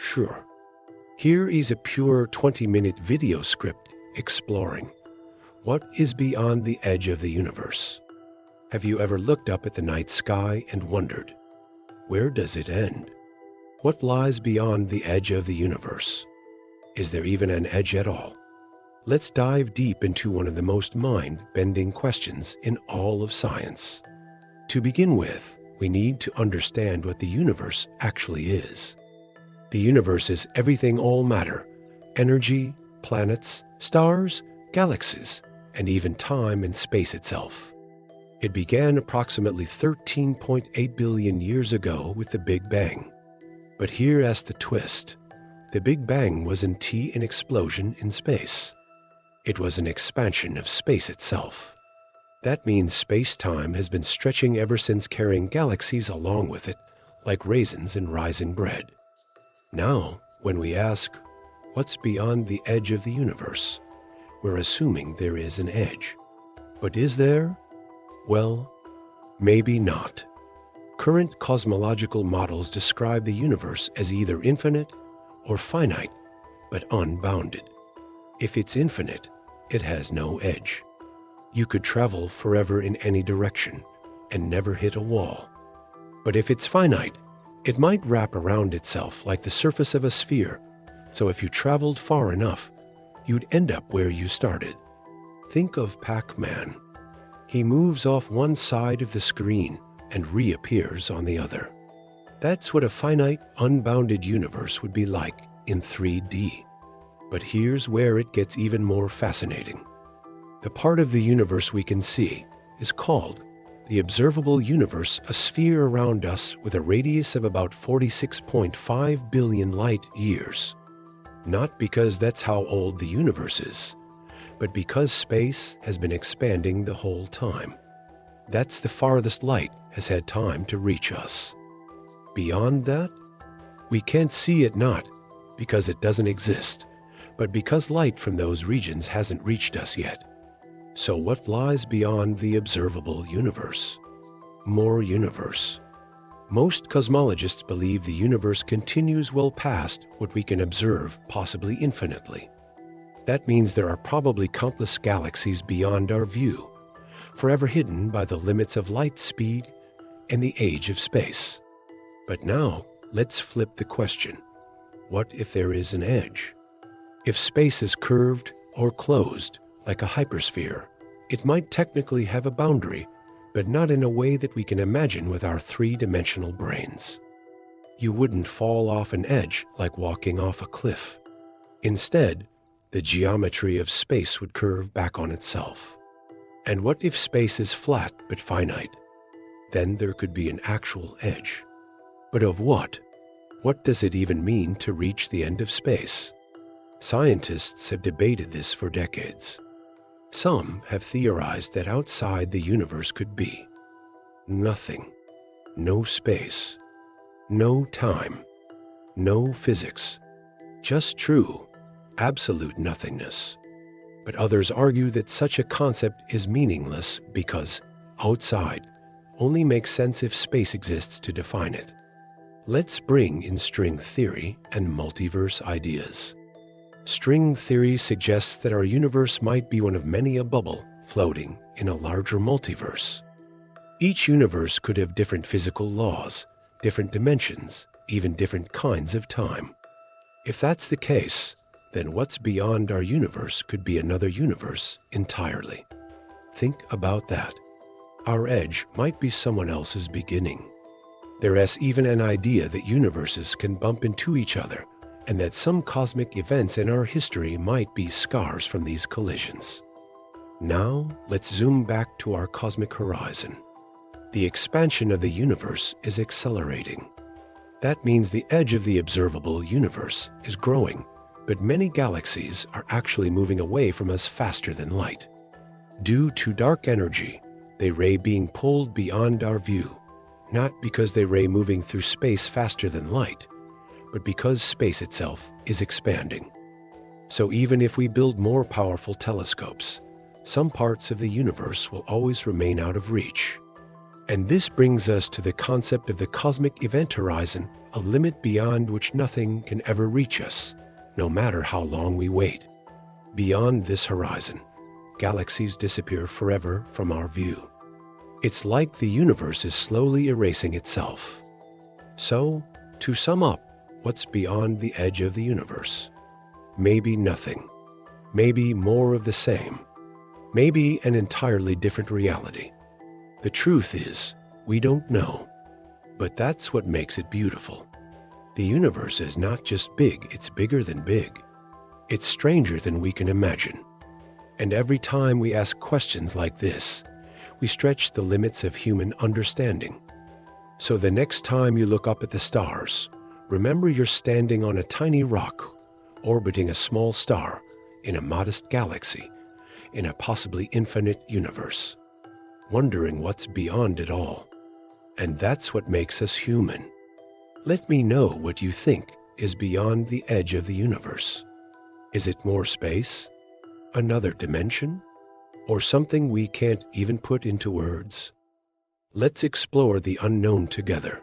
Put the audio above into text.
Sure. Here is a pure 20-minute video script exploring what is beyond the edge of the universe. Have you ever looked up at the night sky and wondered, where does it end? What lies beyond the edge of the universe? Is there even an edge at all? Let's dive deep into one of the most mind-bending questions in all of science. To begin with, we need to understand what the universe actually is. The universe is everything, all matter, energy, planets, stars, galaxies, and even time and space itself. It began approximately 13.8 billion years ago with the Big Bang. But here's the twist. The Big Bang wasn't an explosion in space. It was an expansion of space itself. That means space-time has been stretching ever since, carrying galaxies along with it, like raisins in rising bread. Now, when we ask, what's beyond the edge of the universe, we're assuming there is an edge. But is there? Well, maybe not. Current cosmological models describe the universe as either infinite or finite, but unbounded. If it's infinite, it has no edge. You could travel forever in any direction and never hit a wall. But if it's finite, it might wrap around itself like the surface of a sphere, so if you traveled far enough, you'd end up where you started. Think of Pac-Man. He moves off one side of the screen and reappears on the other. That's what a finite, unbounded universe would be like in 3D. But here's where it gets even more fascinating. The part of the universe we can see is called the observable universe, a sphere around us with a radius of about 46.5 billion light years. Not because that's how old the universe is, but because space has been expanding the whole time. That's the farthest light has had time to reach us. Beyond that, we can't see it, not because it doesn't exist, but because light from those regions hasn't reached us yet. So what lies beyond the observable universe? More universe. Most cosmologists believe the universe continues well past what we can observe, possibly infinitely. That means there are probably countless galaxies beyond our view, forever hidden by the limits of light speed and the age of space. But now, let's flip the question. What if there is an edge? If space is curved or closed, like a hypersphere, it might technically have a boundary, but not in a way that we can imagine with our three-dimensional brains. You wouldn't fall off an edge like walking off a cliff. Instead, the geometry of space would curve back on itself. And what if space is flat but finite? Then there could be an actual edge. But of what? What does it even mean to reach the end of space? Scientists have debated this for decades. Some have theorized that outside the universe could be nothing, no space, no time, no physics, just true, absolute nothingness. But others argue that such a concept is meaningless because outside only makes sense if space exists to define it. Let's bring in string theory and multiverse ideas. String theory suggests that our universe might be one of many, a bubble floating in a larger multiverse. Each universe could have different physical laws, different dimensions, even different kinds of time. If that's the case, then what's beyond our universe could be another universe entirely. Think about that. Our edge might be someone else's beginning. There's even an idea that universes can bump into each other, and that some cosmic events in our history might be scars from these collisions. Now, let's zoom back to our cosmic horizon. The expansion of the universe is accelerating. That means the edge of the observable universe is growing, but many galaxies are actually moving away from us faster than light. Due to dark energy, they ray being pulled beyond our view, not because they ray moving through space faster than light, but because space itself is expanding. So even if we build more powerful telescopes, some parts of the universe will always remain out of reach. And this brings us to the concept of the cosmic event horizon, a limit beyond which nothing can ever reach us, no matter how long we wait. Beyond this horizon, galaxies disappear forever from our view. It's like the universe is slowly erasing itself. So, to sum up, what's beyond the edge of the universe? Maybe nothing. Maybe more of the same. Maybe an entirely different reality. The truth is, we don't know. But that's what makes it beautiful. The universe is not just big, it's bigger than big. It's stranger than we can imagine. And every time we ask questions like this, we stretch the limits of human understanding. So the next time you look up at the stars, remember you're standing on a tiny rock, orbiting a small star, in a modest galaxy, in a possibly infinite universe, wondering what's beyond it all. And that's what makes us human. Let me know what you think is beyond the edge of the universe. Is it more space? Another dimension? Or something we can't even put into words? Let's explore the unknown together.